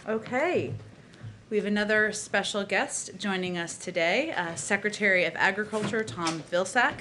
Okay. We have another special guest joining us today, Secretary of Agriculture Tom Vilsack.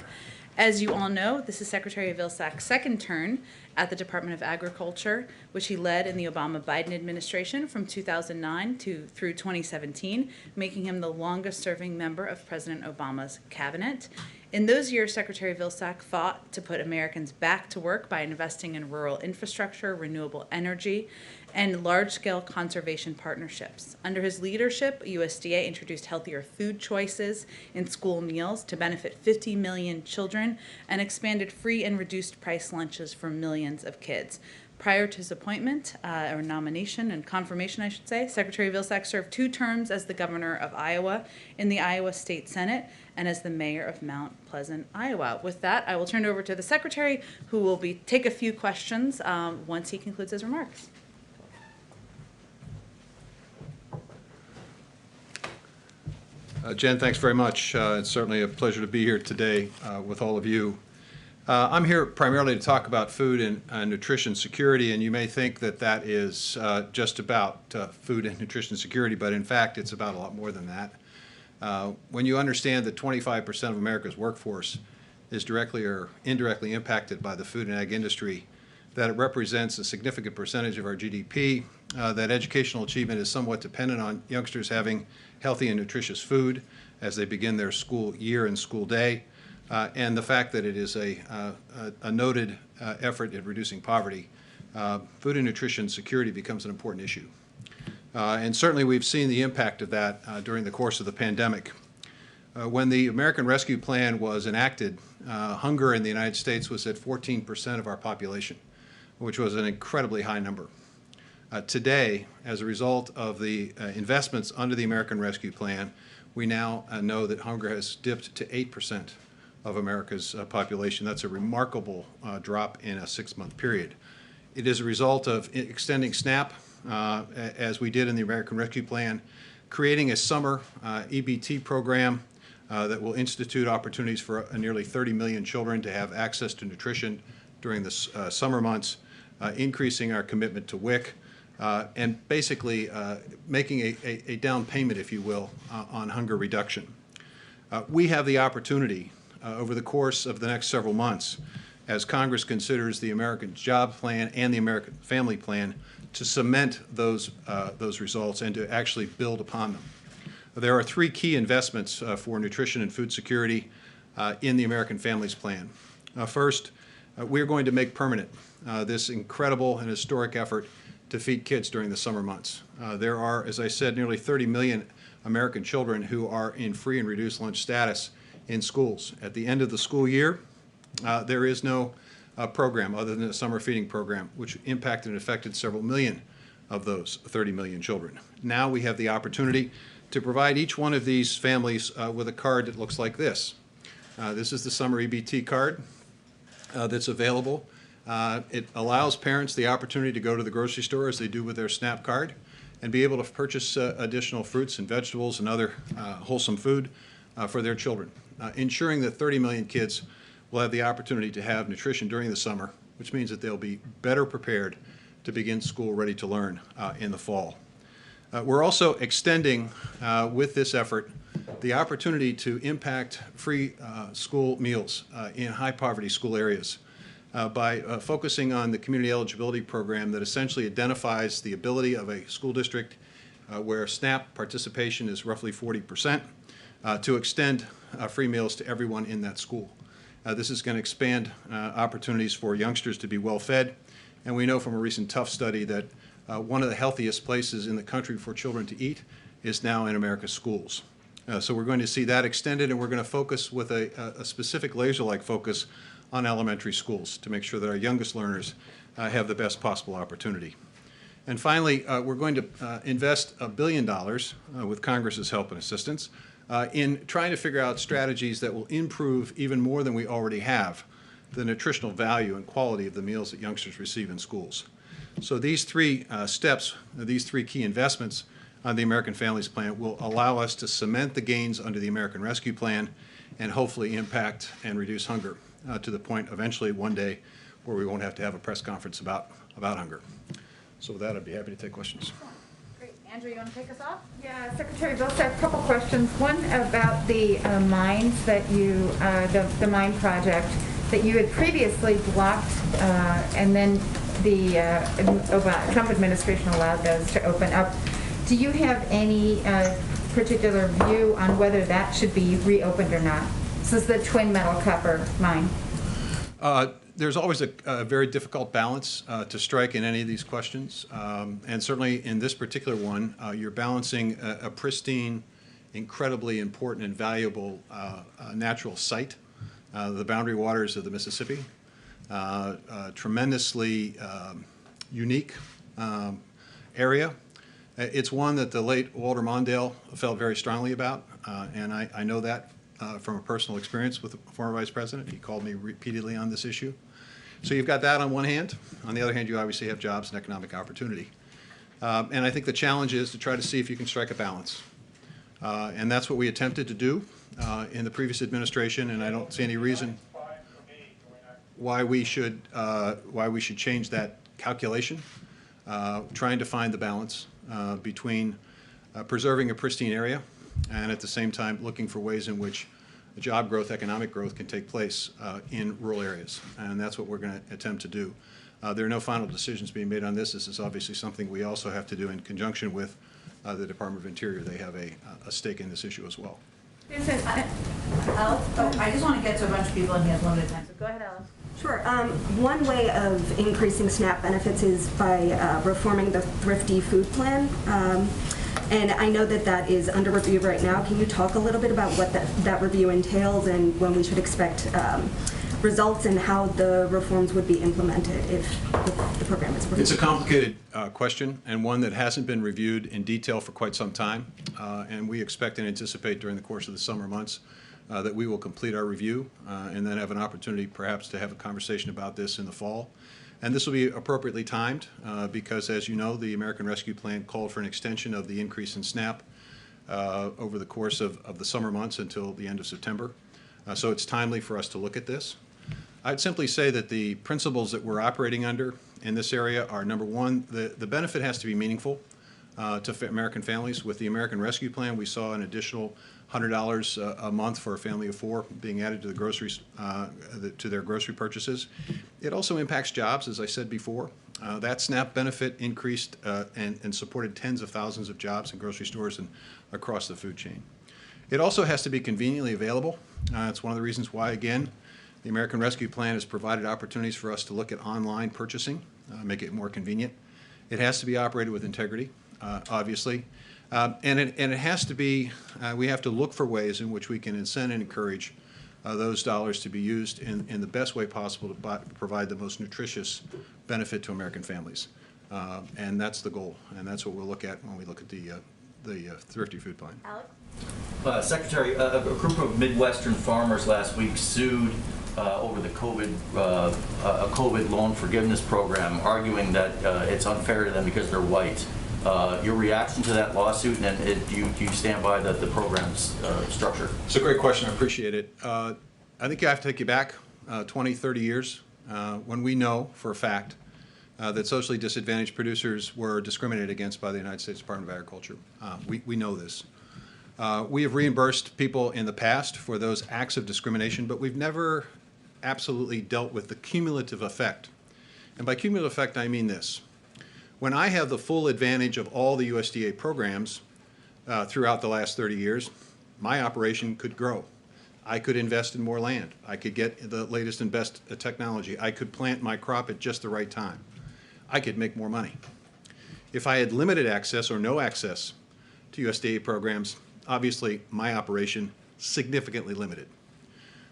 As you all know, this is Secretary Vilsack's second turn at the Department of Agriculture, which he led in the Obama-Biden administration from 2009 through 2017, making him the longest-serving member of President Obama's cabinet. In those years, Secretary Vilsack fought to put Americans back to work by investing in rural infrastructure, renewable energy, and large-scale conservation partnerships. Under his leadership, USDA introduced healthier food choices in school meals to benefit 50 million children and expanded free and reduced price lunches for millions of kids. Prior to his appointment, or nomination and confirmation, I should say, Secretary Vilsack served 2 terms as the governor of Iowa in the Iowa State Senate and as the mayor of Mount Pleasant, Iowa. With that, I will turn it over to the Secretary, who will take a few questions once he concludes his remarks. Jen, thanks very much. It's certainly a pleasure to be here today with all of you. I'm here primarily to talk about food and nutrition security, and you may think that that is just about food and nutrition security, but in fact it's about a lot more than that. When you understand that 25% of America's workforce is directly or indirectly impacted by the food and ag industry, that it represents a significant percentage of our GDP, that educational achievement is somewhat dependent on youngsters having healthy and nutritious food as they begin their school year and school day, and the fact that it is a noted effort at reducing poverty, food and nutrition security becomes an important issue. And certainly we've seen the impact of that during the course of the pandemic. When the American Rescue Plan was enacted, hunger in the United States was at 14% of our population, which was an incredibly high number. Today, as a result of the investments under the American Rescue Plan, we now know that hunger has dipped to 8% of America's population. That's a remarkable drop in a 6-month period. It is a result of extending SNAP, as we did in the American Rescue Plan, creating a summer EBT program that will institute opportunities for nearly 30 million children to have access to nutrition during the summer months, increasing our commitment to WIC, and basically making a down payment, if you will, on hunger reduction. We have the opportunity over the course of the next several months, as Congress considers the American Job Plan and the American Family Plan, to cement those results and to actually build upon them. There are 3 key investments for nutrition and food security in the American Families Plan. First, we're going to make permanent this incredible and historic effort to feed kids during the summer months. There are, as I said, nearly 30 million American children who are in free and reduced lunch status in schools. At the end of the school year, there is no program other than a summer feeding program, which impacted and affected several million of those 30 million children. Now we have the opportunity to provide each one of these families with a card that looks like this. This is the summer EBT card that's available. It allows parents the opportunity to go to the grocery store, as they do with their SNAP card, and be able to purchase additional fruits and vegetables and other wholesome food for their children, ensuring that 30 million kids will have the opportunity to have nutrition during the summer, which means that they'll be better prepared to begin school ready to learn in the fall. We're also extending, with this effort, the opportunity to impact free school meals in high poverty school areas by focusing on the community eligibility program that essentially identifies the ability of a school district where SNAP participation is roughly 40% to extend free meals to everyone in that school. This is going to expand opportunities for youngsters to be well fed, and we know from a recent Tough study that one of the healthiest places in the country for children to eat is now in America's schools. So we're going to see that extended, and we're going to focus with a specific laser-like focus on elementary schools to make sure that our youngest learners have the best possible opportunity. And finally, we're going to invest $1 billion with Congress's help and assistance in trying to figure out strategies that will improve even more than we already have the nutritional value and quality of the meals that youngsters receive in schools. So these 3 steps, these 3 key investments on the American Families Plan will allow us to cement the gains under the American Rescue Plan and hopefully impact and reduce hunger to the point eventually one day where we won't have to have a press conference about hunger. So with that, I'd be happy to take questions. Great. Andrew, you want to take us off? Yeah, Secretary Vilsack, a couple questions. One about the mines that you, the mine project that you had previously blocked, and then the Trump administration allowed those to open up. Do you have any particular view on whether that should be reopened or not? This is the twin metal copper mine. There's always a very difficult balance to strike in any of these questions. And certainly in this particular one, you're balancing a pristine, incredibly important and valuable natural site, the boundary waters of the Mississippi, tremendously unique area. It's one that the late Walter Mondale felt very strongly about, and I know that from a personal experience with the former vice president. He called me repeatedly on this issue. So you've got that on one hand. On the other hand, you obviously have jobs and economic opportunity. And I think the challenge is to try to see if you can strike a balance. And that's what we attempted to do in the previous administration, and I don't see any reason why we should change that calculation, trying to find the balance between preserving a pristine area and at the same time looking for ways in which job growth, economic growth can take place in rural areas. And that's what we're going to attempt to do. There are no final decisions being made on this. This is obviously something we also have to do in conjunction with the Department of Interior. They have a stake in this issue as well. Alex, I just want to get to a bunch of people and he has limited time, so go ahead, Alex. Sure. One way of increasing SNAP benefits is by reforming the Thrifty Food Plan. And I know that that is under review right now. Can you talk a little bit about what that review entails and when we should expect results and how the reforms would be implemented if the program is approved? It's a complicated question and one that hasn't been reviewed in detail for quite some time. And we expect and anticipate during the course of the summer months that we will complete our review and then have an opportunity perhaps to have a conversation about this in the fall. And this will be appropriately timed because, as you know, the American Rescue Plan called for an extension of the increase in SNAP over the course of the summer months until the end of September. So it's timely for us to look at this. I'd simply say that the principles that we're operating under in this area are, number one, the benefit has to be meaningful to American families. With the American Rescue Plan, we saw an additional $100 a month for a family of four being added to the groceries, to their grocery purchases. It also impacts jobs, as I said before. That SNAP benefit increased and supported tens of thousands of jobs in grocery stores and across the food chain. It also has to be conveniently available. It's one of the reasons why, again, the American Rescue Plan has provided opportunities for us to look at online purchasing, make it more convenient. It has to be operated with integrity, obviously. And it has to be, we have to look for ways in which we can incent and encourage those dollars to be used in the best way possible to provide the most nutritious benefit to American families. And that's the goal, and that's what we'll look at when we look at the Thrifty Food Plan. Alex? Secretary, a group of Midwestern farmers last week sued over the COVID loan forgiveness program, arguing that it's unfair to them because they're white. Your reaction to that lawsuit, and do you stand by the program's structure? It's a great question. I appreciate it. I think I have to take you back 20, 30 years when we know for a fact that socially disadvantaged producers were discriminated against by the United States Department of Agriculture. We know this. We have reimbursed people in the past for those acts of discrimination, but we've never absolutely dealt with the cumulative effect. And by cumulative effect, I mean this. When I have the full advantage of all the USDA programs throughout the last 30 years, my operation could grow. I could invest in more land. I could get the latest and best technology. I could plant my crop at just the right time. I could make more money. If I had limited access or no access to USDA programs, obviously my operation significantly limited.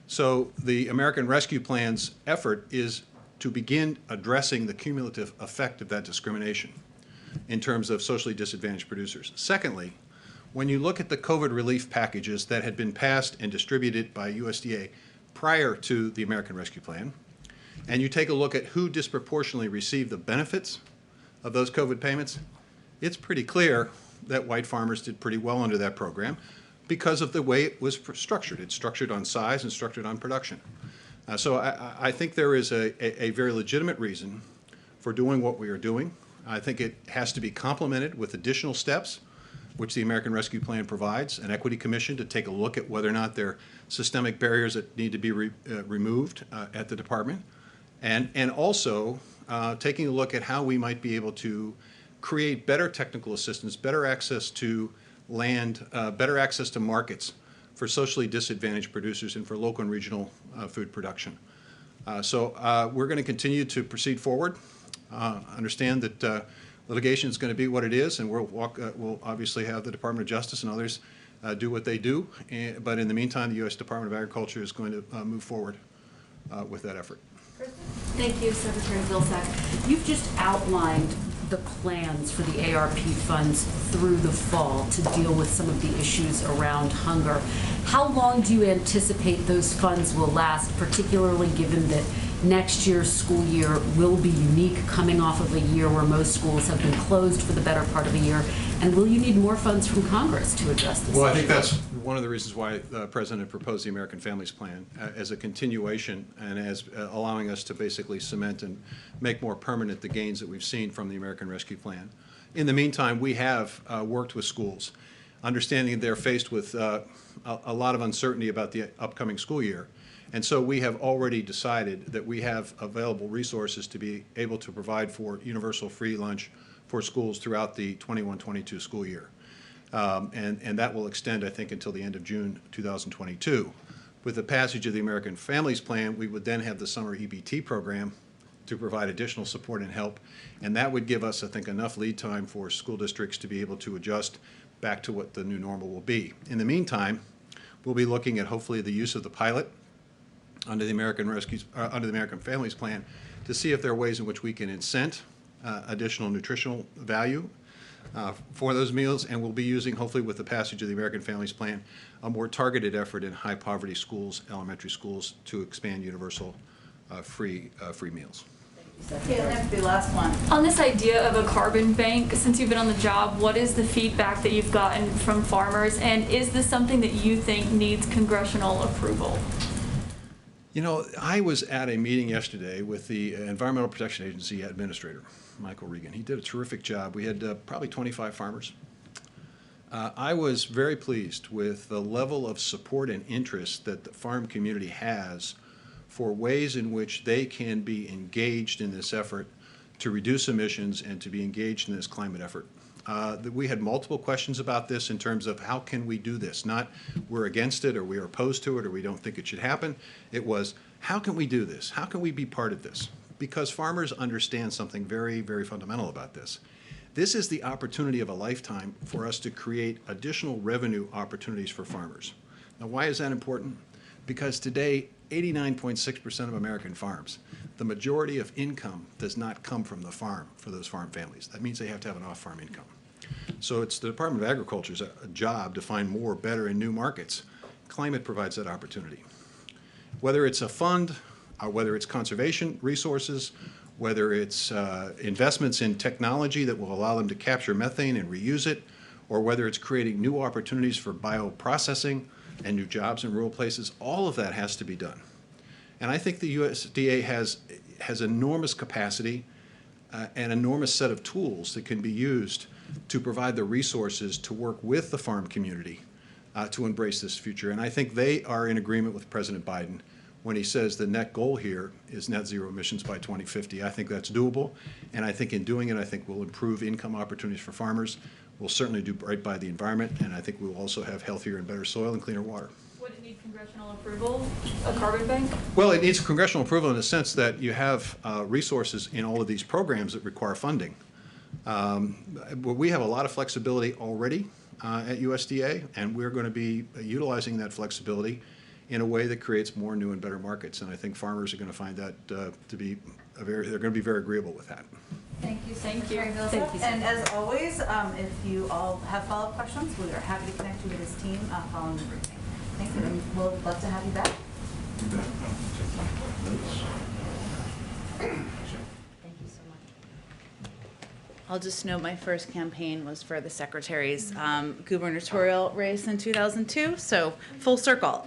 So the American Rescue Plan's effort is to begin addressing the cumulative effect of that discrimination in terms of socially disadvantaged producers. Secondly, when you look at the COVID relief packages that had been passed and distributed by USDA prior to the American Rescue Plan, and you take a look at who disproportionately received the benefits of those COVID payments, it's pretty clear that white farmers did pretty well under that program because of the way it was structured. It's structured on size and structured on production. So I think there is a very legitimate reason for doing what we are doing I think it has to be complemented with additional steps, which the American Rescue Plan provides, an equity commission to take a look at whether or not there are systemic barriers that need to be removed at the department, and also taking a look at how we might be able to create better technical assistance, better access to land, better access to markets for socially disadvantaged producers and for local and regional food production. So we're going to continue to proceed forward. Understand that litigation is going to be what it is, and we'll obviously have the Department of Justice and others do what they do. But in the meantime, the U.S. Department of Agriculture is going to move forward with that effort. Thank you, Secretary Vilsack. You've just outlined the plans for the ARP funds through the fall to deal with some of the issues around hunger. How long do you anticipate those funds will last, particularly given that next year's school year will be unique, coming off of a year where most schools have been closed for the better part of a year? And will you need more funds from Congress to address this? Well, I think that's one of the reasons why the President proposed the American Families Plan as a continuation and as allowing us to basically cement and make more permanent the gains that we've seen from the American Rescue Plan. In the meantime, we have worked with schools, understanding they're faced with a lot of uncertainty about the upcoming school year. And so we have already decided that we have available resources to be able to provide for universal free lunch for schools throughout the 21-22 school year. And that will extend, I think, until the end of June 2022. With the passage of the American Families Plan, we would then have the summer EBT program to provide additional support and help. And that would give us, I think, enough lead time for school districts to be able to adjust back to what the new normal will be. In the meantime, we'll be looking at hopefully the use of the pilot under the American Families Plan to see if there are ways in which we can incent additional nutritional value for those meals, and we'll be using, hopefully with the passage of the American Families Plan, a more targeted effort in high poverty schools, elementary schools, to expand universal free meals. Okay, that's the last one. On this idea of a carbon bank, since you've been on the job, what is the feedback that you've gotten from farmers, and is this something that you think needs congressional approval? You know, I was at a meeting yesterday with the Environmental Protection Agency Administrator, Michael Regan. He did a terrific job. We had probably 25 farmers. I was very pleased with the level of support and interest that the farm community has for ways in which they can be engaged in this effort to reduce emissions and to be engaged in this climate effort. We had multiple questions about this in terms of how can we do this, not we're against it or we are opposed to it or we don't think it should happen. It was, how can we do this? How can we be part of this? Because farmers understand something very, very fundamental about this. This is the opportunity of a lifetime for us to create additional revenue opportunities for farmers. Now, why is that important? Because today, 89.6% of American farms, the majority of income does not come from the farm for those farm families. That means they have to have an off-farm income. So it's the Department of Agriculture's job to find more, better, and new markets. Climate provides that opportunity. Whether it's a fund, or whether it's conservation resources, whether it's investments in technology that will allow them to capture methane and reuse it, or whether it's creating new opportunities for bioprocessing and new jobs in rural places, all of that has to be done. And I think the USDA has enormous capacity and enormous set of tools that can be used to provide the resources to work with the farm community to embrace this future. And I think they are in agreement with President Biden when he says the net goal here is net zero emissions by 2050. I think that's doable, and I think in doing it, I think we'll improve income opportunities for farmers. We'll certainly do right by the environment, and I think we'll also have healthier and better soil and cleaner water. Would it need congressional approval, a carbon bank? Well, it needs congressional approval in the sense that you have resources in all of these programs that require funding. We have a lot of flexibility already at USDA, and we're going to be utilizing that flexibility in a way that creates more new and better markets. And I think farmers are going to find that to be they're going to be very agreeable with that. Thank you, Thank Secretary you. Vilsack. Thank you, And as always, if you all have follow-up questions, we are happy to connect you with his team following the briefing. Thank you, and we'll love to have you back. Thank you so much. I'll just note my first campaign was for the Secretary's gubernatorial race in 2002, so full circle.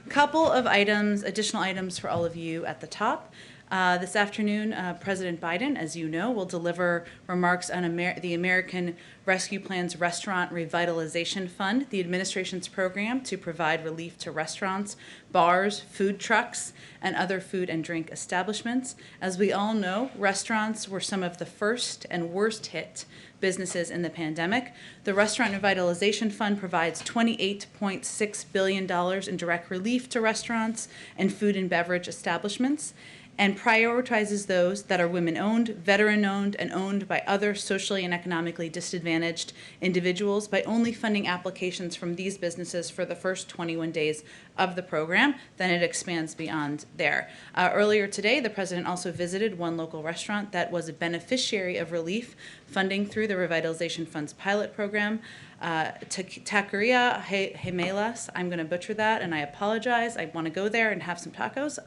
Couple of items, additional items for all of you at the top. This afternoon, President Biden, as you know, will deliver remarks on the American Rescue Plan's Restaurant Revitalization Fund, the administration's program to provide relief to restaurants, bars, food trucks, and other food and drink establishments. As we all know, restaurants were some of the first and worst hit businesses in the pandemic. The Restaurant Revitalization Fund provides $28.6 billion in direct relief to restaurants and food and beverage establishments, and prioritizes those that are women-owned, veteran-owned, and owned by other socially and economically disadvantaged individuals by only funding applications from these businesses for the first 21 days of the program. Then it expands beyond there. Earlier today, the president also visited one local restaurant that was a beneficiary of relief funding through the Revitalization Fund's pilot program. Taqueria Gemelas, I'm going to butcher that, and I apologize. I want to go there and have some tacos.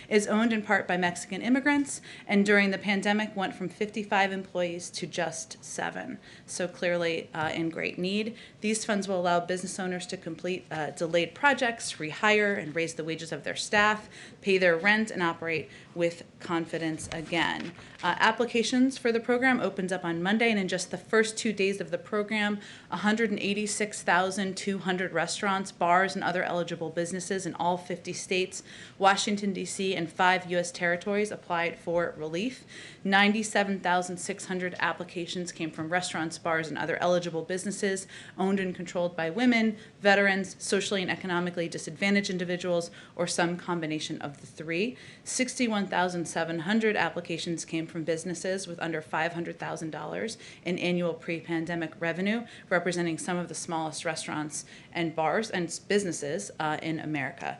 Is owned in part by Mexican immigrants, and during the pandemic went from 55 employees to just 7. So clearly in great need. These funds will allow business owners to complete delayed projects, rehire and raise the wages of their staff, pay their rent, and operate with confidence again. Applications for the program opens up on Monday, and in just the first 2 days of the program, 186,200 restaurants, bars, and other eligible businesses in all 50 states, Washington, D.C., and 5 U.S. territories applied for relief. 97,600 applications came from restaurants, bars, and other eligible businesses owned and controlled by women, veterans, socially and economically disadvantaged individuals, or some combination of the three. 61,700 applications came from businesses with under $500,000 in annual pre-pandemic revenue, representing some of the smallest restaurants and bars and businesses in America.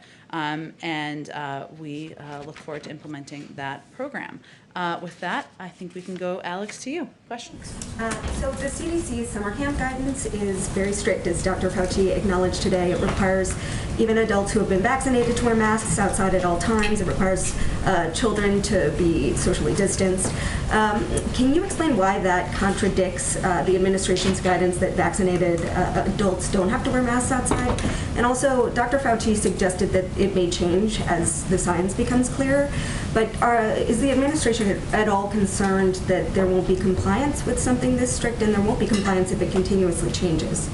We look forward to implementing that program. With that, I think we can go, Alex, to you. Questions? So the CDC's summer camp guidance is very strict, as Dr. Fauci acknowledged today. It requires even adults who have been vaccinated to wear masks outside at all times. It requires children to be socially distanced. Can you explain why that contradicts the administration's guidance that vaccinated adults don't have to wear masks outside? And also, Dr. Fauci suggested that it may change as the science becomes clearer. But is the administration at all concerned that there won't be compliance with something this strict, and there won't be compliance if it continuously changes?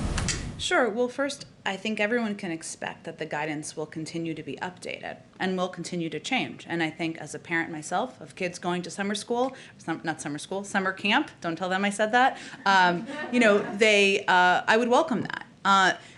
Sure. Well, first, I think everyone can expect that the guidance will continue to be updated and will continue to change. And I think as a parent myself of kids going to summer camp, don't tell them I said that, I would welcome that.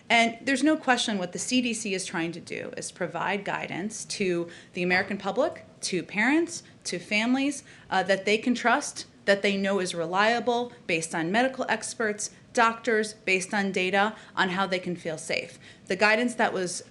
And there's no question what the CDC is trying to do is provide guidance to the American public, to parents, to families that they can trust, that they know is reliable, based on medical experts, doctors, based on data on how they can feel safe. The guidance that was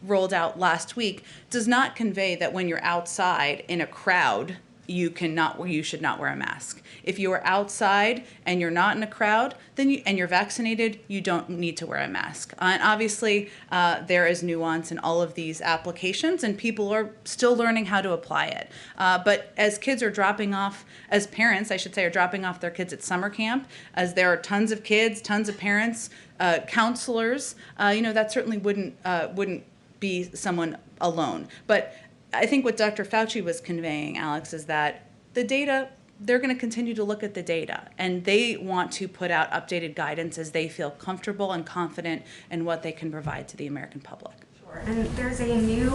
rolled out last week does not convey that when you're outside in a crowd, you should not wear a mask. If you are outside and you're not in a crowd, and you're vaccinated, you don't need to wear a mask. And obviously, there is nuance in all of these applications, and people are still learning how to apply it. But as kids are dropping off, as parents, I should say, are dropping off their kids at summer camp, as there are tons of kids, tons of parents, counselors, that certainly wouldn't be someone alone. But I think what Dr. Fauci was conveying, Alex, is that the data, they're going to continue to look at the data, and they want to put out updated guidance as they feel comfortable and confident in what they can provide to the American public. Sure. And there's a new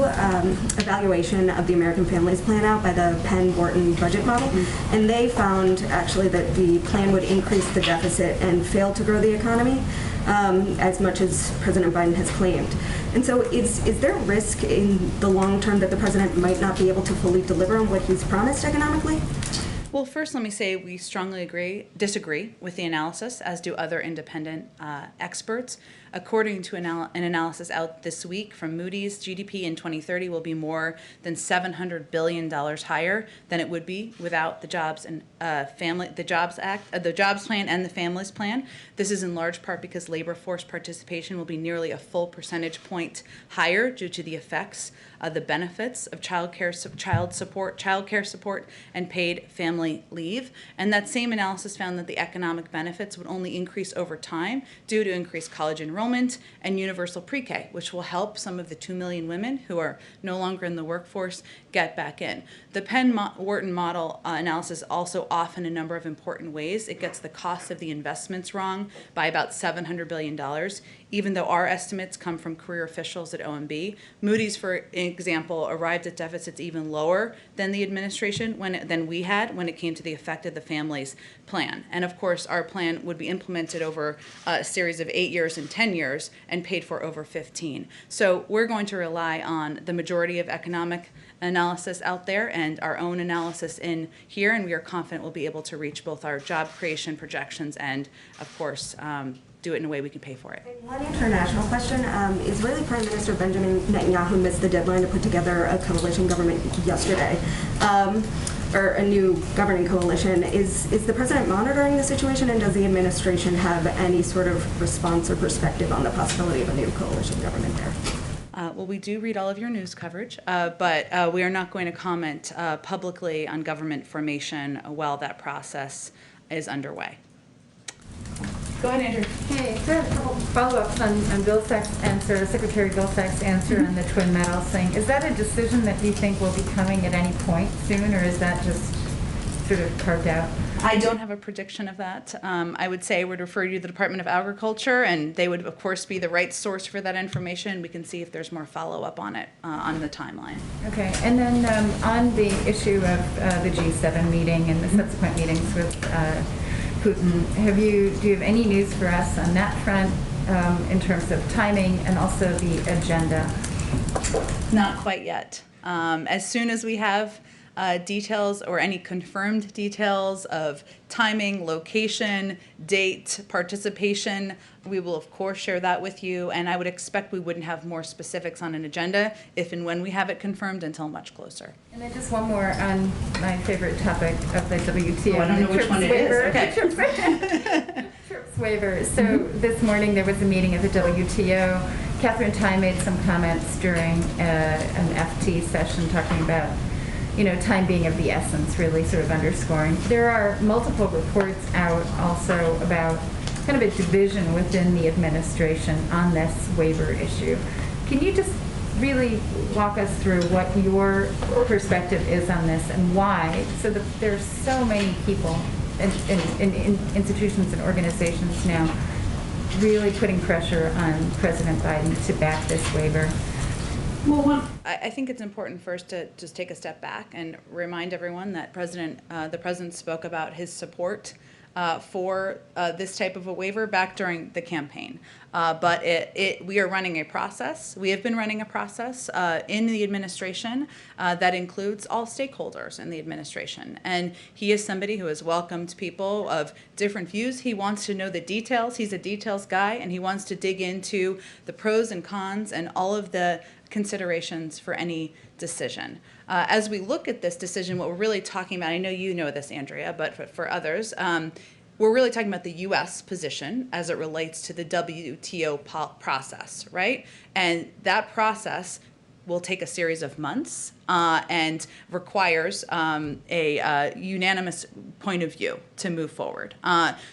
evaluation of the American Families Plan out by the Penn-Wharton budget model, and they found actually that the plan would increase the deficit and fail to grow the economy as much as President Biden has claimed. And so is there a risk in the long term that the president might not be able to fully deliver on what he's promised economically? Well, first, let me say we strongly disagree with the analysis, as do other independent experts. According to an analysis out this week from Moody's, GDP in 2030 will be more than $700 billion higher than it would be without the Jobs and the Jobs Act, the Jobs Plan, and the Families Plan. This is in large part because labor force participation will be nearly a full percentage point higher due to the effects the benefits of child care support, and paid family leave. And that same analysis found that the economic benefits would only increase over time due to increased college enrollment, enrollment, and universal pre-K, which will help some of the 2 million women who are no longer in the workforce get back in. The Penn-Wharton model analysis also off in a number of important ways. It gets the cost of the investments wrong by about $700 billion, even though our estimates come from career officials at OMB. Moody's, for example, arrived at deficits even lower than the administration than we had when it came to the effect of the family's plan. And of course, our plan would be implemented over a series of 8 years and 10 years and paid for over 15. So we're going to rely on the majority of economic analysis out there and our own analysis in here, and we are confident we'll be able to reach both our job creation projections and, of course, do it in a way we can pay for it. One international question. Israeli Prime Minister Benjamin Netanyahu missed the deadline to put together a coalition government yesterday, or a new governing coalition. Is the president monitoring the situation, and does the administration have any sort of response or perspective on the possibility of a new coalition government there? Well, we do read all of your news coverage, but we are not going to comment publicly on government formation while that process is underway. Go ahead, Andrew. Hey, so I have a couple follow-ups on Vilsack's answer, Secretary Vilsack's answer on the twin metals thing. Is that a decision that you think will be coming at any point soon, or is that just sort of carved out? I don't have a prediction of that. I would say I would refer you to the Department of Agriculture, and they would, of course, be the right source for that information. We can see if there's more follow-up on it on the timeline. Okay, and then on the issue of the G7 meeting and the subsequent meetings with Putin, do you have any news for us on that front in terms of timing and also the agenda? Not quite yet. As soon as we have details or any confirmed details of timing, location, date, participation, we will of course share that with you, and I would expect we wouldn't have more specifics on an agenda if and when we have it confirmed until much closer. And then just one more on my favorite topic of the WTO. Oh, I don't know which one it is. Okay. TRIPS waiver. So this morning there was a meeting at the WTO. Catherine Tai made some comments during an FT session talking about time being of the essence, really sort of underscoring. There are multiple reports out also about kind of a division within the administration on this waiver issue. Can you just really walk us through what your perspective is on this and why? So that there's so many people in institutions and organizations now really putting pressure on President Biden to back this waiver. Well, I think it's important first to just take a step back and remind everyone that the president spoke about his support for this type of a waiver back during the campaign. But we are running a process. We have been running a process in the administration that includes all stakeholders in the administration. And he is somebody who has welcomed people of different views. He wants to know the details. He's a details guy, and he wants to dig into the pros and cons and all of the considerations for any decision. As we look at this decision, what we're really talking about, I know you know this, Andrea, but for others, we're really talking about the U.S. position as it relates to the WTO process, right? And that process will take a series of months and requires a unanimous point of view to move forward.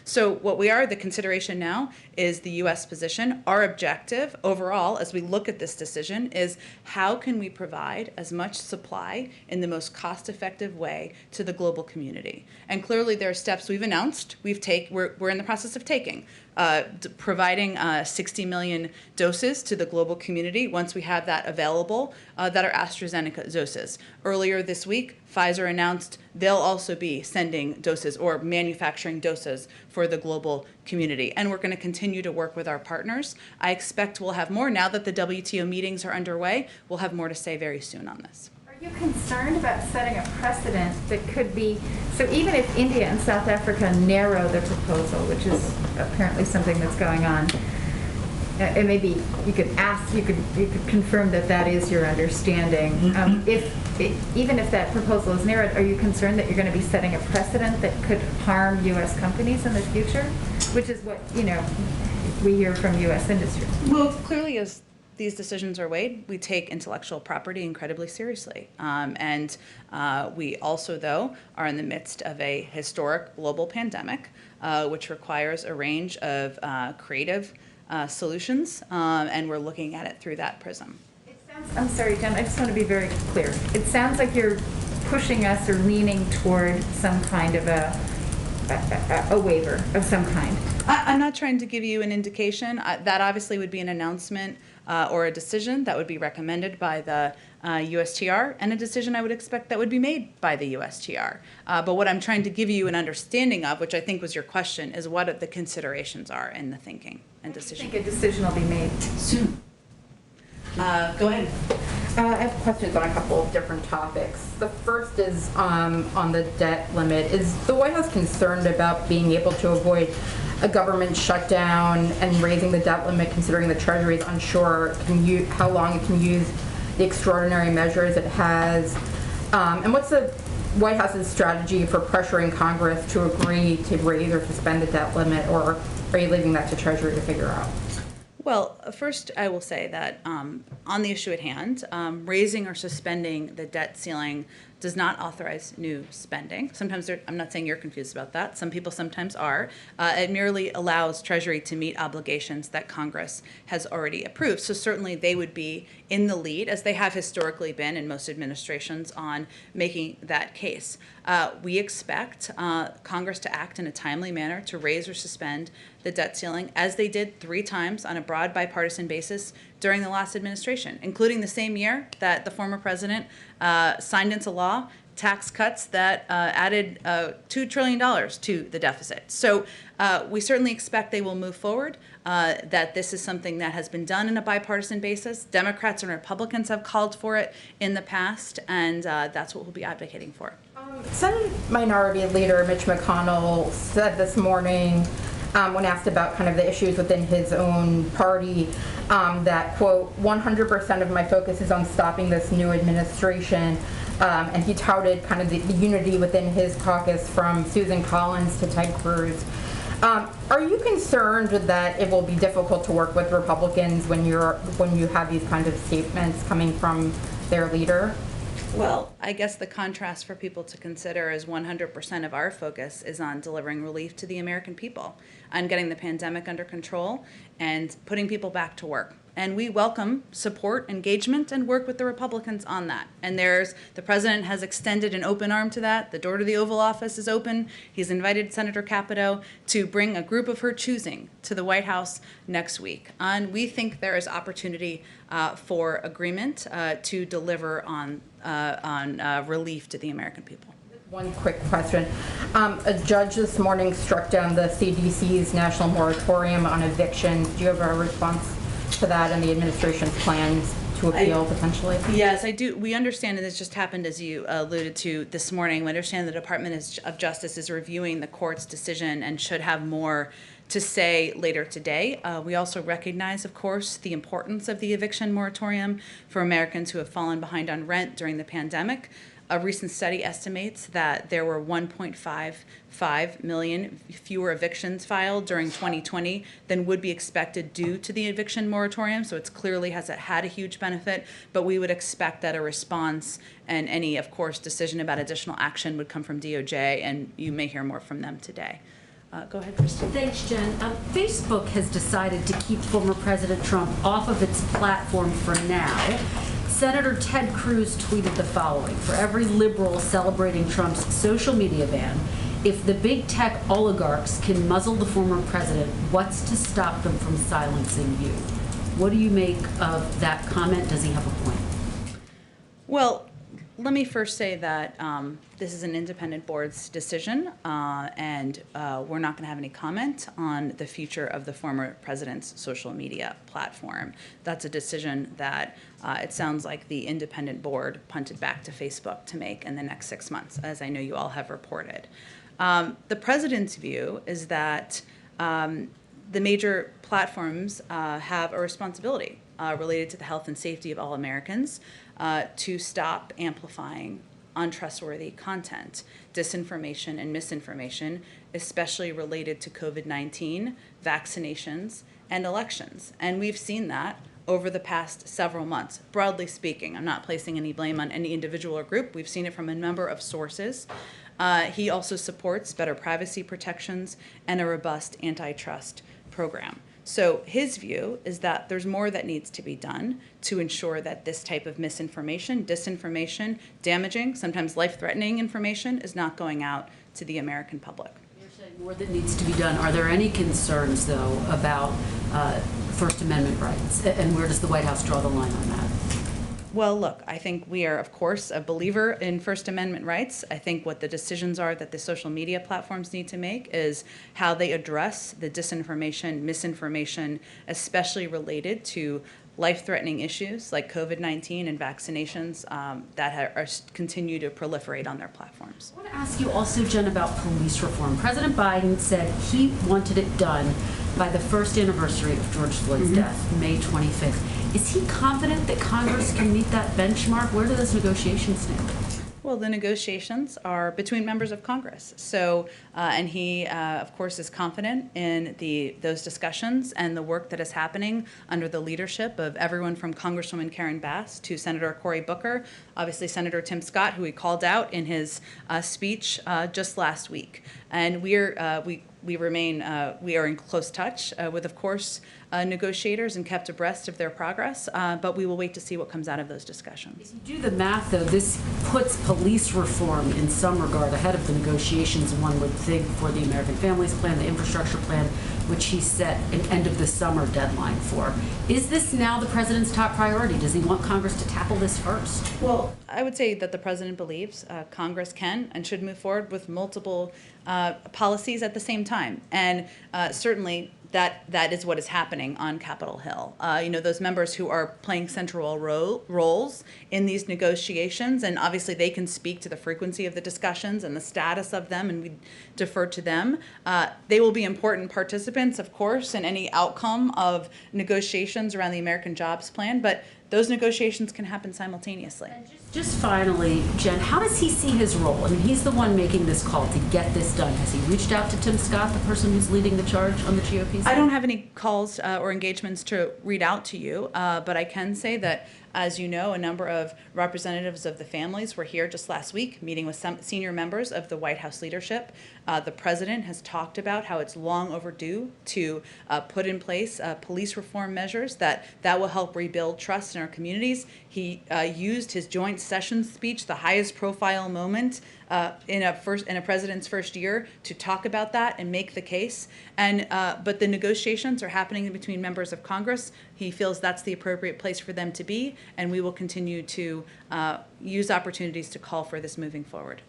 So what the consideration now is the U.S. position. Our objective overall, as we look at this decision, is how can we provide as much supply in the most cost-effective way to the global community? And clearly there are steps we've announced. We're in the process of taking. Providing 60 million doses to the global community once we have that available that are AstraZeneca doses. Earlier this week, Pfizer announced they'll also be sending doses or manufacturing doses for the global community. And we're going to continue to work with our partners. I expect we'll have more now that the WTO meetings are underway. We'll have more to say very soon on this. Are you concerned about setting a precedent that could be, so even if India and South Africa narrow the proposal, which is apparently something that's going on, and maybe you could confirm that is your understanding. Even if that proposal is narrowed, are you concerned that you're going to be setting a precedent that could harm U.S. companies in the future? Which is what, we hear from U.S. industry. Well, clearly as these decisions are weighed, we take intellectual property incredibly seriously. And we also, though, are in the midst of a historic global pandemic, which requires a range of creative solutions, and we're looking at it through that prism. I'm sorry, Jen, I just want to be very clear. It sounds like you're pushing us or leaning toward some kind of a waiver of some kind. I'm not trying to give you an indication. That obviously would be an announcement or a decision that would be recommended by the USTR, and a decision I would expect that would be made by the USTR. But what I'm trying to give you an understanding of, which I think was your question, is what the considerations are in the thinking and I decision. think a decision will be made Soon. Go ahead. I have questions on a couple of different topics. The first is on the debt limit. Is the White House concerned about being able to avoid a government shutdown and raising the debt limit, considering the Treasury is unsure how long it can use the extraordinary measures it has? And what's the White House's strategy for pressuring Congress to agree to raise or suspend the debt limit, or are you leaving that to Treasury to figure out? Well, first I will say that on the issue at hand, raising or suspending the debt ceiling does not authorize new spending. Sometimes I'm not saying you're confused about that. Some people sometimes are. It merely allows Treasury to meet obligations that Congress has already approved. So certainly they would be in the lead, as they have historically been in most administrations, on making that case. We expect Congress to act in a timely manner to raise or suspend the debt ceiling, as they did 3 times on a broad bipartisan basis during the last administration, including the same year that the former president signed into law tax cuts that added $2 trillion to the deficit. So we certainly expect they will move forward, that this is something that has been done on a bipartisan basis. Democrats and Republicans have called for it in the past, and that's what we'll be advocating for. Senate Minority Leader Mitch McConnell said this morning, when asked about kind of the issues within his own party, that, quote, 100% of my focus is on stopping this new administration. And he touted kind of the unity within his caucus, from Susan Collins to Ted Cruz. Are you concerned that it will be difficult to work with Republicans when you have these kind of statements coming from their leader? Well, I guess the contrast for people to consider is 100% of our focus is on delivering relief to the American people, on getting the pandemic under control and putting people back to work. And we welcome support, engagement, and work with the Republicans on that. And the president has extended an open arm to that. The door to the Oval Office is open. He's invited Senator Capito to bring a group of her choosing to the White House next week. And we think there is opportunity for agreement to deliver on relief to the American people. One quick question. A judge this morning struck down the CDC's national moratorium on evictions. Do you have a response to that and the administration's plans to appeal potentially? Yes, I do. We understand, and this just happened, as you alluded to this morning, we understand the Department of Justice is reviewing the court's decision and should have more to say later today. We also recognize, of course, the importance of the eviction moratorium for Americans who have fallen behind on rent during the pandemic. A recent study estimates that there were 1.55 million fewer evictions filed during 2020 than would be expected due to the eviction moratorium. So it's clearly had a huge benefit, but we would expect that a response and any, of course, decision about additional action would come from DOJ, and you may hear more from them today. Go ahead, Christine. Thanks, Jen. Facebook has decided to keep former President Trump off of its platform for now. Senator Ted Cruz tweeted the following: for every liberal celebrating Trump's social media ban, if the big tech oligarchs can muzzle the former president, what's to stop them from silencing you? What do you make of that comment? Does he have a point? Well, let me first say that this is an independent board's decision, and we're not going to have any comment on the future of the former president's social media platform. That's a decision that it sounds like the independent board punted back to Facebook to make in the next 6 months, as I know you all have reported. The president's view is that the major platforms have a responsibility related to the health and safety of all Americans to stop amplifying untrustworthy content, disinformation and misinformation, especially related to COVID-19, vaccinations, and elections. And we've seen that over the past several months, broadly speaking. I'm not placing any blame on any individual or group. We've seen it from a number of sources. He also supports better privacy protections and a robust antitrust program. So his view is that there's more that needs to be done to ensure that this type of misinformation, disinformation, damaging, sometimes life-threatening information is not going out to the American public. You're saying more that needs to be done. Are there any concerns, though, about First Amendment rights? And where does the White House draw the line on that? Well, look, I think we are, of course, a believer in First Amendment rights. I think what the decisions are that the social media platforms need to make is how they address the disinformation, misinformation, especially related to life-threatening issues like COVID-19 and vaccinations that continue to proliferate on their platforms. I want to ask you also, Jen, about police reform. President Biden said he wanted it done by the first anniversary of George Floyd's death, May 25th. Is he confident that Congress can meet that benchmark? Where do those negotiations stand? Well, the negotiations are between members of Congress. So, and he, of course, is confident in those discussions and the work that is happening under the leadership of everyone from Congresswoman Karen Bass to Senator Cory Booker, obviously Senator Tim Scott, who he called out in his speech just last week. And we are in close touch with, of course, negotiators and kept abreast of their progress, but we will wait to see what comes out of those discussions. If you do the math, though, this puts police reform in some regard ahead of the negotiations, one would think, for the American Families Plan, the infrastructure plan, which he set an end of the summer deadline for. Is this now the president's top priority? Does he want Congress to tackle this first? Well, I would say that the president believes Congress can and should move forward with multiple policies at the same time. And certainly that is what is happening on Capitol Hill. Those members who are playing central roles in these negotiations, and obviously they can speak to the frequency of the discussions and the status of them, and we defer to them. They will be important participants, of course, in any outcome of negotiations around the American Jobs Plan, but those negotiations can happen simultaneously. Just finally, Jen, how does he see his role? I mean, he's the one making this call to get this done. Has he reached out to Tim Scott, the person who's leading the charge on the GOP side? I don't have any calls or engagements to read out to you, but I can say that, as you know, a number of representatives of the families were here just last week meeting with some senior members of the White House leadership. The president has talked about how it's long overdue to put in place police reform measures that will help rebuild trust in our communities. He used his joint session speech, the highest profile moment in a president's first year, to talk about that and make the case. And but the negotiations are happening between members of Congress. He feels that's the appropriate place for them to be, and we will continue to use opportunities to call for this moving forward.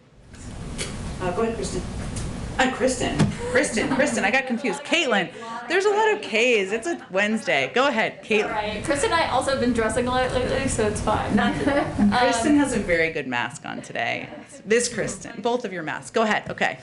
Go ahead, Kristen. Kristen, I got confused. Caitlin, there's a lot of K's. It's a Wednesday. Go ahead, Caitlin. Right. Kristen and I also have been dressing a lot lately, so it's fine. Kristen has a very good mask on today. This Kristen, both of your masks. Go ahead, okay.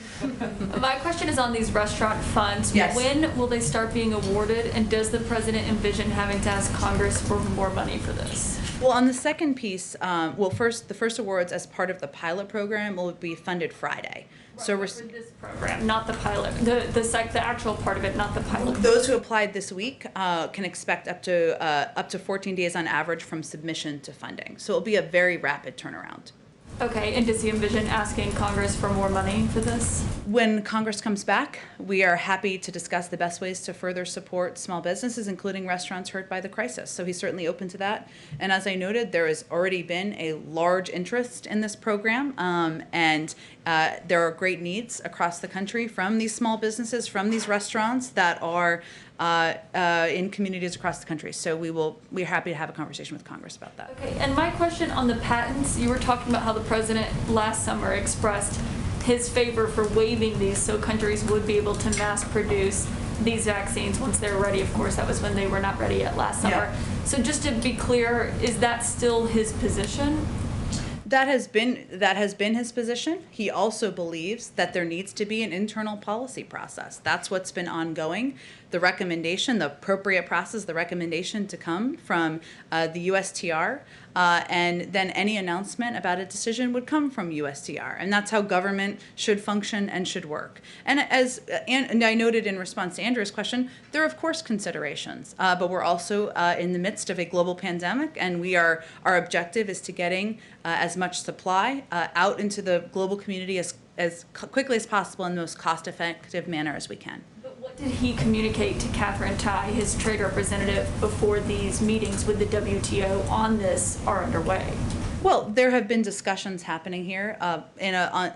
My question is on these restaurant funds. Yes. When will they start being awarded, and does the president envision having to ask Congress for more money for this? Well, on the second piece, the first awards as part of the pilot program will be funded Friday. So we're For this program, not the pilot, the actual part of it, not the pilot. those who applied this week can expect up to 14 days on average from submission to funding. So it'll be a very rapid turnaround. Okay, and does he envision asking Congress for more money for this? When Congress comes back, we are happy to discuss the best ways to further support small businesses, including restaurants hurt by the crisis. So he's certainly open to that. And as I noted, there has already been a large interest in this program, and there are great needs across the country from these small businesses, from these restaurants that are in communities across the country. So we're happy to have a conversation with Congress about that. Okay, and my question on the patents, you were talking about how the president last summer expressed his favor for waiving these so countries would be able to mass produce these vaccines once they're ready. Of course, that was when they were not ready yet last summer. Yeah. So just to be clear, is that still his position? That has been his position. He also believes that there needs to be an internal policy process. That's what's been ongoing. The recommendation, the appropriate process, the recommendation to come from the USTR, and then any announcement about a decision would come from USTR. And that's how government should function and should work. And as and I noted in response to Andrew's question, there are of course considerations, but we're also in the midst of a global pandemic, and our objective is to getting as much supply out into the global community as quickly as possible in the most cost-effective manner as we can. But what What did he communicate to Catherine Tai, his trade representative, before these meetings with the WTO on this are underway? Well, there have been discussions happening here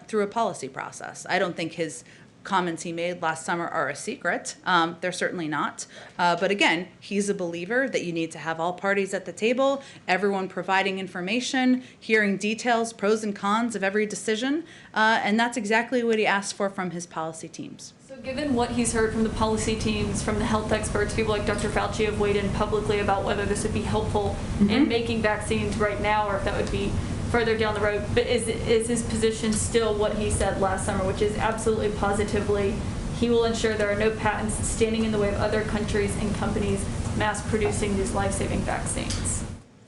through a policy process. I don't think his comments he made last summer are a secret. They're certainly not. But again, he's a believer that you need to have all parties at the table, everyone providing information, hearing details, pros and cons of every decision. And that's exactly what he asked for from his policy teams. So given what he's heard from the policy teams, from the health experts, people like Dr. Fauci have weighed in publicly about whether this would be helpful in making vaccines right now or if that would be further down the road. But is his position still what he said last summer, which is absolutely positively he will ensure there are no patents standing in the way of other countries and companies mass producing these life-saving vaccines?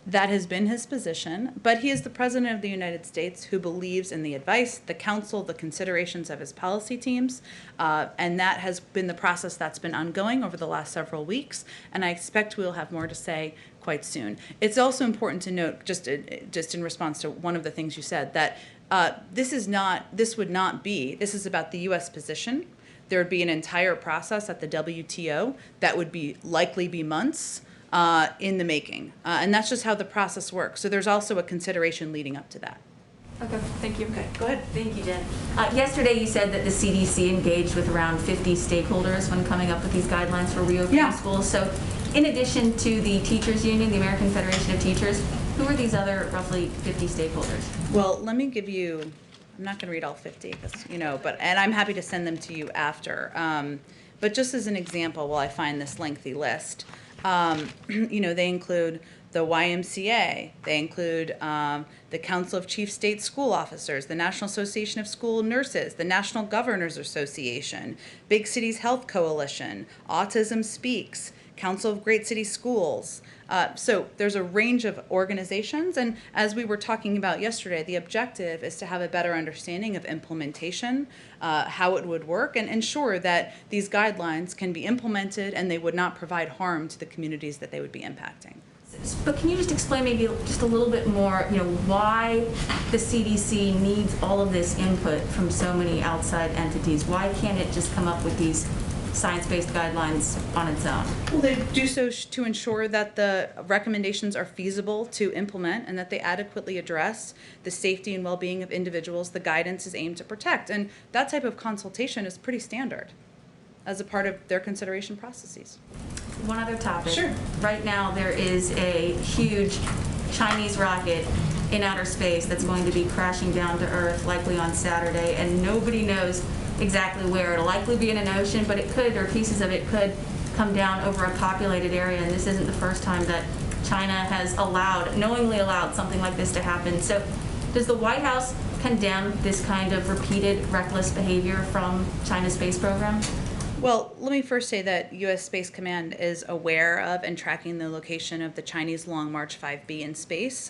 That has been his position, but he is the President of the United States who believes in the advice, the counsel, the considerations of his policy teams, and that has been the process that's been ongoing over the last several weeks, and I expect we'll have more to say quite soon. It's also important to note, just in response to one of the things you said, that this is about the U.S. position. There would be an entire process at the WTO that would likely be months in the making. And that's just how the process works. So there's also a consideration leading up to that. Okay, thank you. Okay, go ahead. Thank you, Jen. Yesterday you said that the CDC engaged with around 50 stakeholders when coming up with these guidelines for reopening schools. So in addition to the Teachers Union, the American Federation of Teachers, who are these other roughly 50 stakeholders? Well, let me give you, I'm not going to read all 50, and I'm happy to send them to you after. But just as an example, while I find this lengthy list, they include the YMCA, they include the Council of Chief State School Officers, the National Association of School Nurses, the National Governors Association, Big Cities Health Coalition, Autism Speaks, Council of Great City Schools. So there's a range of organizations, and as we were talking about yesterday, the objective is to have a better understanding of implementation, how it would work, and ensure that these guidelines can be implemented and they would not provide harm to the communities that they would be impacting. But can you just explain maybe just a little bit more, why the CDC needs all of this input from so many outside entities? Why can't it just come up with these science-based guidelines on its own? Well, they do so to ensure that the recommendations are feasible to implement and that they adequately address the safety and well-being of individuals the guidance is aimed to protect. And that type of consultation is pretty standard as a part of their consideration processes. One other topic. Sure. Right now there is a huge Chinese rocket in outer space that's going to be crashing down to Earth likely on Saturday, and nobody knows exactly where. It'll likely be in an ocean, but it could, or pieces of it could, come down over a populated area, and this isn't the first time that China has knowingly allowed something like this to happen. So does the White House condemn this kind of repeated reckless behavior from China's space program? Well, let me first say that U.S. Space Command is aware of and tracking the location of the Chinese Long March 5B in space.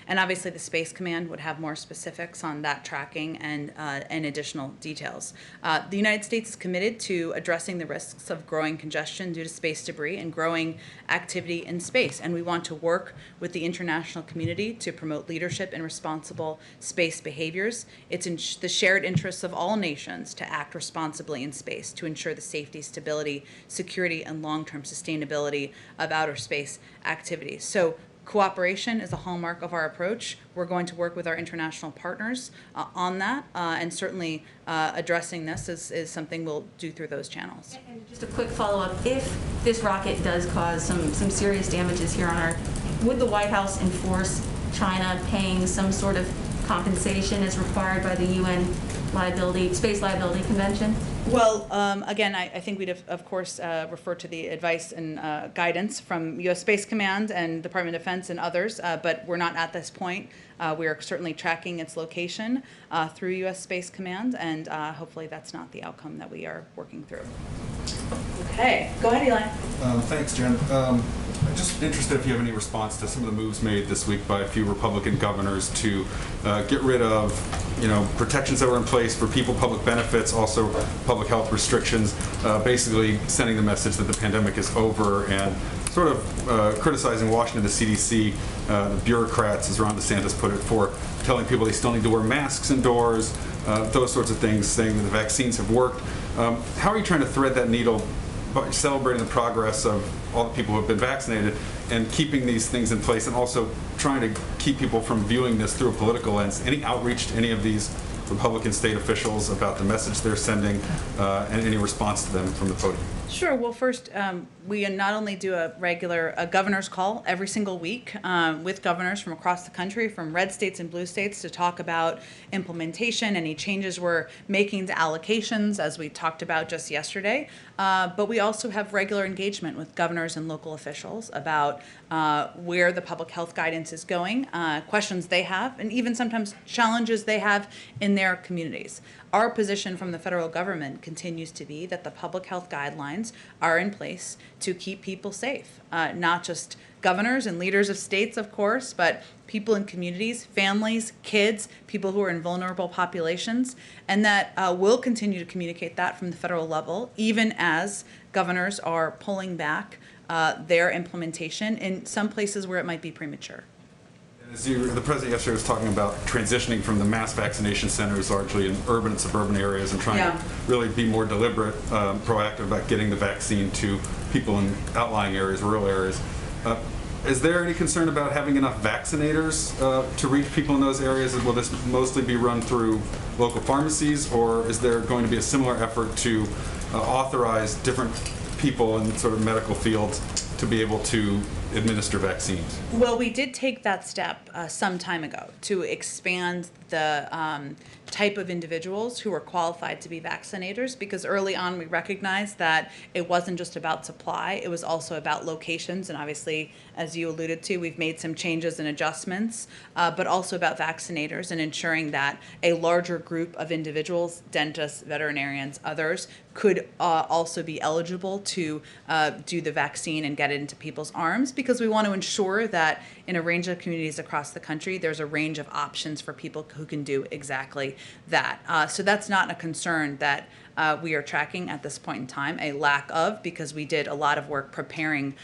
And obviously the Space Command would have more specifics on that tracking and additional details. The United States is committed to addressing the risks of growing congestion due to space debris and growing activity in space. And we want to work with the international community to promote leadership in responsible space behaviors. It's in the shared interests of all nations to act responsibly in space to ensure the safety, stability, security, and long-term sustainability of outer space activities. So cooperation is a hallmark of our approach. We're going to work with our international partners on that, and certainly addressing this is something we'll do through those channels. And just a quick follow-up, if this rocket does cause some serious damages here on Earth, would the White House enforce China paying some sort of compensation as required by the UN Space Liability Convention? Well, again, I think we'd of course refer to the advice and guidance from U.S. Space Command and Department of Defense and others, but we're not at this point. We are certainly tracking its location through U.S. Space Command, and hopefully that's not the outcome that we are working through. Okay, go ahead, Eli. Thanks, Jen. I'm just interested if you have any response to some of the moves made this week by a few Republican governors to get rid of, protections that were in place for people, public benefits, also public health restrictions, basically sending the message that the pandemic is over and sort of criticizing Washington, the CDC, the bureaucrats, as Ron DeSantis put it, for telling people they still need to wear masks indoors, those sorts of things, saying that the vaccines have worked. How are you trying to thread that needle by celebrating the progress of all the people who have been vaccinated and keeping these things in place, and also trying to keep people from viewing this through a political lens? Any outreach to any of these Republican state officials about the message they're sending, and any response to them from the podium? Sure. Well, first, we not only do a governor's call every single week with governors from across the country, from red states and blue states, to talk about implementation, any changes we're making to allocations, as we talked about just yesterday. But we also have regular engagement with governors and local officials about where the public health guidance is going, questions they have, and even sometimes challenges they have in their communities. Our position from the federal government continues to be that the public health guidelines are in place to keep people safe, not just governors and leaders of states, of course, but people in communities, families, kids, people who are in vulnerable populations, and that we'll continue to communicate that from the federal level, even as governors are pulling back their implementation in some places where it might be premature. The president yesterday was talking about transitioning from the mass vaccination centers largely in urban and suburban areas and trying to really be more deliberate, proactive about getting the vaccine to people in outlying areas, rural areas. Is there any concern about having enough vaccinators to reach people in those areas? Will this mostly be run through local pharmacies, or is there going to be a similar effort to authorize different people in sort of medical fields to be able to administer vaccines? Well, we did take that step some time ago to expand the type of individuals who are qualified to be vaccinators, because early on we recognized that it wasn't just about supply, it was also about locations, and obviously, as you alluded to, we've made some changes and adjustments, but also about vaccinators and ensuring that a larger group of individuals, dentists, veterinarians, others, could also be eligible to do the vaccine and get it into people's arms, because we want to ensure that in a range of communities across the country, there's a range of options for people who can do exactly that. So that's not a concern that we are tracking at this point in time, a lack of, because we did a lot of work preparing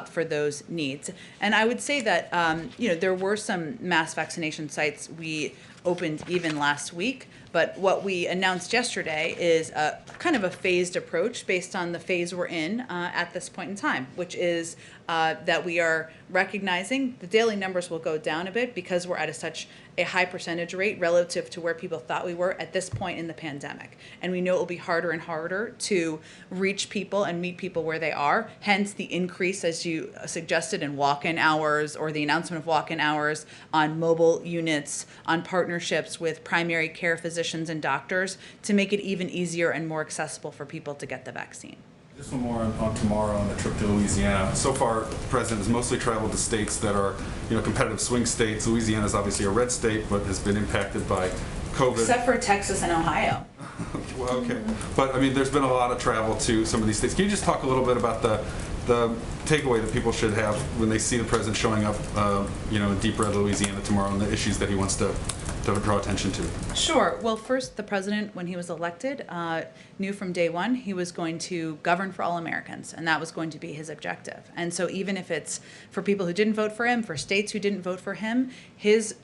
for those needs. And I would say that, there were some mass vaccination sites we opened even last week, but what we announced yesterday is a kind of a phased approach based on the phase we're in at this point in time, which is that we are recognizing the daily numbers will go down a bit because we're at such a high percentage rate relative to where people thought we were at this point in the pandemic. And we know it will be harder and harder to reach people and meet people where they are, hence the increase, as you suggested, in walk-in hours, or the announcement of walk-in hours on mobile units, on partnerships with primary care physicians and doctors to make it even easier and more accessible for people to get the vaccine. Just one more on tomorrow on the trip to Louisiana. So far, the president has mostly traveled to states that are, competitive swing states. Louisiana is obviously a red state, but has been impacted by COVID. Except for Texas and Ohio. Well, okay. But, there's been a lot of travel to some of these states. Can you just talk a little bit about the takeaway that people should have when they see the president showing up, in deep red Louisiana tomorrow, and the issues that he wants to draw attention to? Sure. Well, first, the president, when he was elected, knew from day one he was going to govern for all Americans, and that was going to be his objective. And so even if it's for people who didn't vote for him, for states who didn't vote for him, his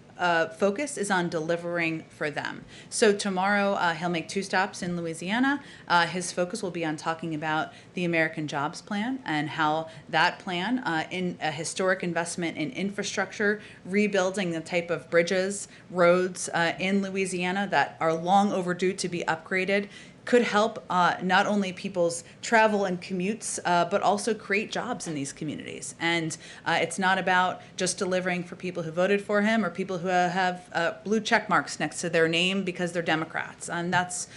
focus is on delivering for them. So tomorrow he'll make 2 stops in Louisiana. His focus will be on talking about the American Jobs Plan and how that plan, in a historic investment in infrastructure, rebuilding the type of bridges, roads in Louisiana that are long overdue to be upgraded, could help not only people's travel and commutes, but also create jobs in these communities. And it's not about just delivering for people who voted for him or people who have blue check marks next to their name because they're Democrats. And that's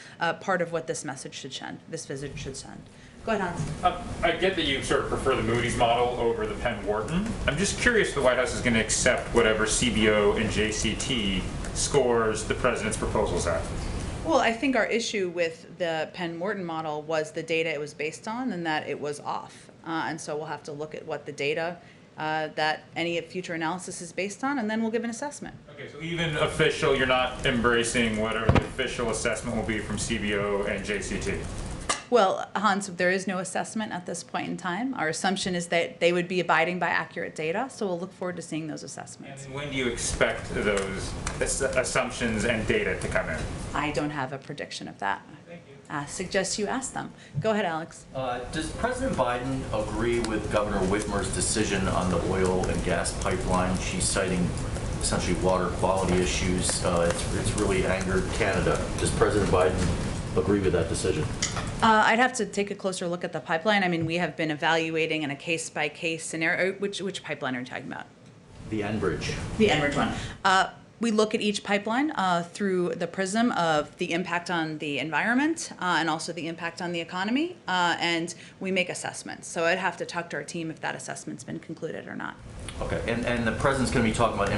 part of what this message should send, this visit should send. Go ahead, Hans. I get that you sort of prefer the Moody's model over the Penn Wharton. I'm just curious if the White House is going to accept whatever CBO and JCT scores the president's proposals at. Well, I think our issue with the Penn Wharton model was the data it was based on and that it was off. And so we'll have to look at what the data that any future analysis is based on, and then we'll give an assessment. Okay, so even official, you're not embracing whatever the official assessment will be from CBO and JCT? Well, Hans, there is no assessment at this point in time. Our assumption is that they would be abiding by accurate data, so we'll look forward to seeing those assessments. And when do you expect those assumptions and data to come in? I don't have a prediction of that. Suggest you ask them. Go ahead, Alex. Does President Biden agree with Governor Whitmer's decision on the oil and gas pipeline? She's citing essentially water quality issues. It's really angered Canada. Does President Biden agree with that decision? I'd have to take a closer look at the pipeline. I mean, we have been evaluating in a case-by-case scenario. Which pipeline are you talking about? The Enbridge. The Enbridge one. We look at each pipeline through the prism of the impact on the environment and also the impact on the economy, and we make assessments. So I'd have to talk to our team if that assessment's been concluded or not. Okay, and the president's going to be talking about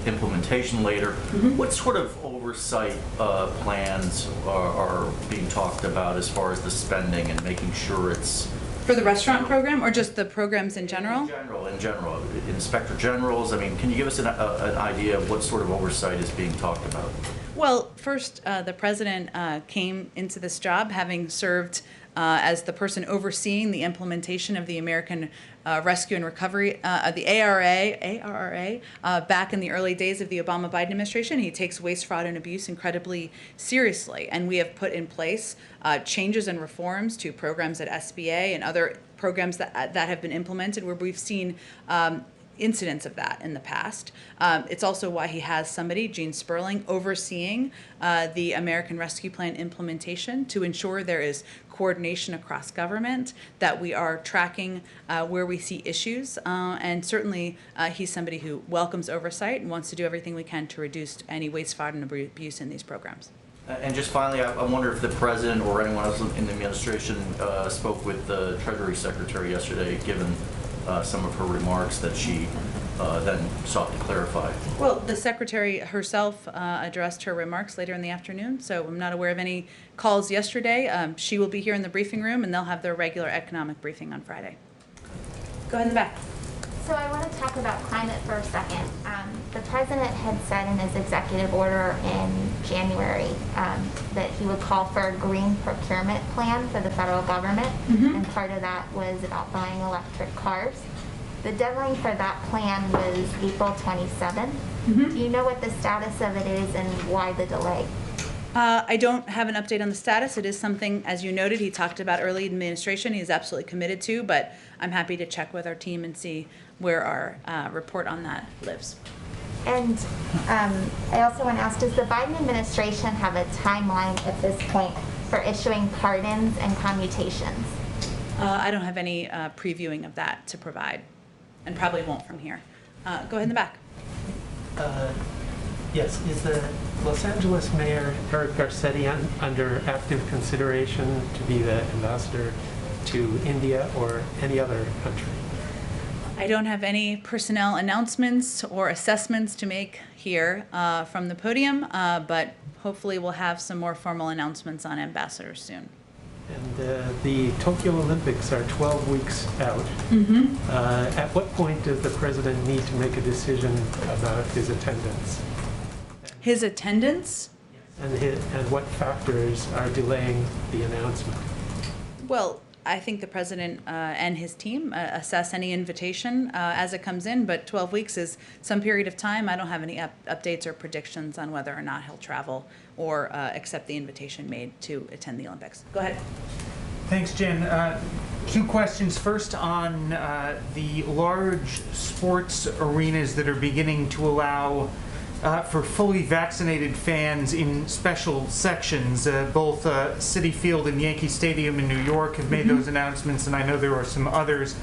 implementation later. What sort of oversight plans are being talked about as far as the spending and making sure it's... For the restaurant program or just the programs in general? In general. Inspector generals, I mean, can you give us an idea of what sort of oversight is being talked about? Well, first, the president came into this job having served as the person overseeing the implementation of the American Rescue and Recovery, the ARRA, back in the early days of the Obama-Biden administration. He takes waste, fraud, and abuse incredibly seriously, and we have put in place changes and reforms to programs at SBA and other programs that have been implemented where we've seen incidents of that in the past. It's also why he has somebody, Gene Sperling, overseeing the American Rescue Plan implementation to ensure there is coordination across government, that we are tracking where we see issues, and certainly he's somebody who welcomes oversight and wants to do everything we can to reduce any waste, fraud, and abuse in these programs. And just finally, I wonder if the president or anyone else in the administration spoke with the Treasury Secretary yesterday, given some of her remarks that she then sought to clarify. Well, the Secretary herself addressed her remarks later in the afternoon, so I'm not aware of any calls yesterday. She will be here in the briefing room, and they'll have their regular economic briefing on Friday. Go ahead in the back. So I want to talk about climate for a second. The president had said in his executive order in January that he would call for a green procurement plan for the federal government, and part of that was about buying electric cars. The deadline for that plan was April 27th. Do you know what the status of it is and why the delay? I don't have an update on the status. It is something, as you noted, he talked about early administration. He's absolutely committed to, but I'm happy to check with our team and see where our report on that lives. And I also want to ask, does the Biden administration have a timeline at this point for issuing pardons and commutations? I don't have any previewing of that to provide, and probably won't from here. Go ahead in the back. Yes, is the Los Angeles Mayor Eric Garcetti under active consideration to be the ambassador to India or any other country? I don't have any personnel announcements or assessments to make here from the podium, but hopefully we'll have some more formal announcements on ambassadors soon. And the Tokyo Olympics are 12 weeks out. At what point does the president need to make a decision about his attendance? His attendance? And what factors are delaying the announcement? Well, I think the president and his team assess any invitation as it comes in, but 12 weeks is some period of time. I don't have any updates or predictions on whether or not he'll travel or accept the invitation made to attend the Olympics. Go ahead. Thanks, Jen. Two questions. First, on the large sports arenas that are beginning to allow for fully vaccinated fans in special sections. Both Citi Field and Yankee Stadium in New York have made those announcements, and I know there are some others.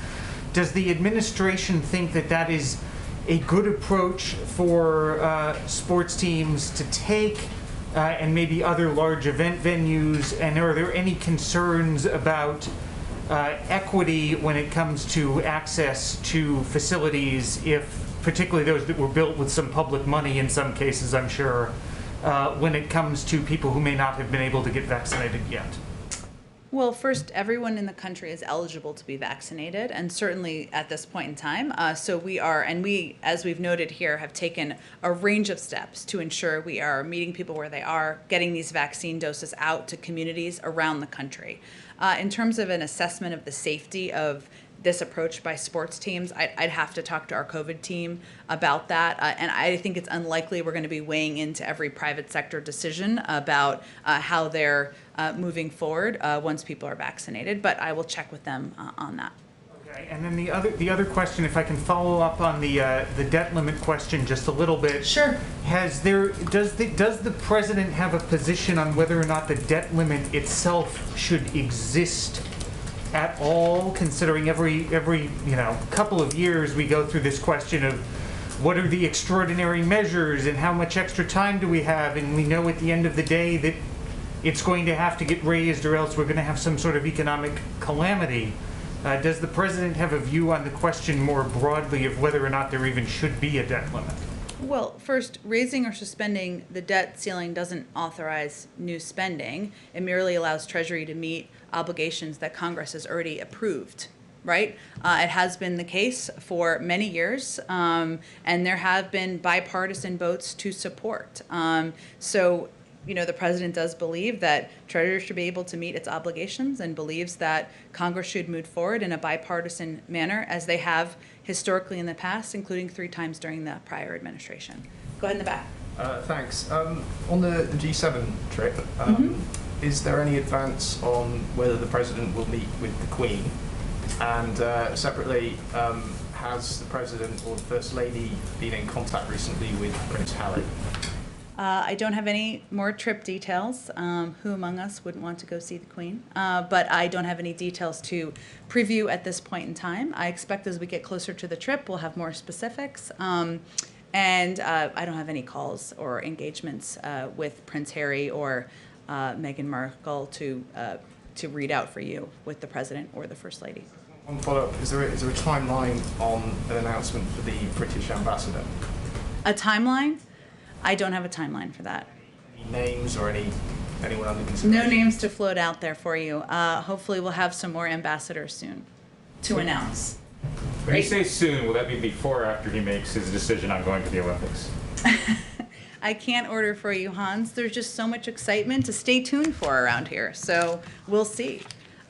Does the administration think that that is a good approach for sports teams to take, and maybe other large event venues? And are there any concerns about equity when it comes to access to facilities, if particularly those that were built with some public money in some cases, I'm sure, when it comes to people who may not have been able to get vaccinated yet? Well, first, everyone in the country is eligible to be vaccinated, and certainly at this point in time. So we are, and we, as we've noted here, have taken a range of steps to ensure we are meeting people where they are, getting these vaccine doses out to communities around the country. In terms of an assessment of the safety of this approach by sports teams, I'd have to talk to our COVID team about that. And I think it's unlikely we're going to be weighing into every private sector decision about how they're moving forward once people are vaccinated. But I will check with them on that. Okay, and then the other question, if I can follow up on the debt limit question just a little bit. Sure. Does the president have a position on whether or not the debt limit itself should exist at all, considering every couple of years we go through this question of what are the extraordinary measures and how much extra time do we have, and we know at the end of the day that it's going to have to get raised or else we're going to have some sort of economic calamity. Does the president have a view on the question more broadly of whether or not there even should be a debt limit? Well, first, raising or suspending the debt ceiling doesn't authorize new spending. It merely allows Treasury to meet obligations that Congress has already approved, right? It has been the case for many years, and there have been bipartisan votes to support. So, the president does believe that Treasury should be able to meet its obligations and believes that Congress should move forward in a bipartisan manner, as they have historically in the past, including 3 times during the prior administration. Go ahead in the back. Thanks. On the G7 trip, is there any advance on whether the president will meet with the Queen? And separately, has the president or the First Lady been in contact recently with Prince Harry? I don't have any more trip details. Who among us wouldn't want to go see the Queen? But I don't have any details to preview at this point in time. I expect as we get closer to the trip, we'll have more specifics. And I don't have any calls or engagements with Prince Harry or Meghan Markle to read out for you with the President or the First Lady. One follow-up, is there a timeline on an announcement for the British ambassador? A timeline? I don't have a timeline for that. Any names or anyone under consideration? No names to float out there for you. Hopefully we'll have some more ambassadors soon to announce. When you say soon, will that be before or after he makes his decision on going to the Olympics? I can't order for you, Hans. There's just so much excitement to stay tuned for around here. So we'll see.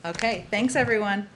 Okay, thanks everyone.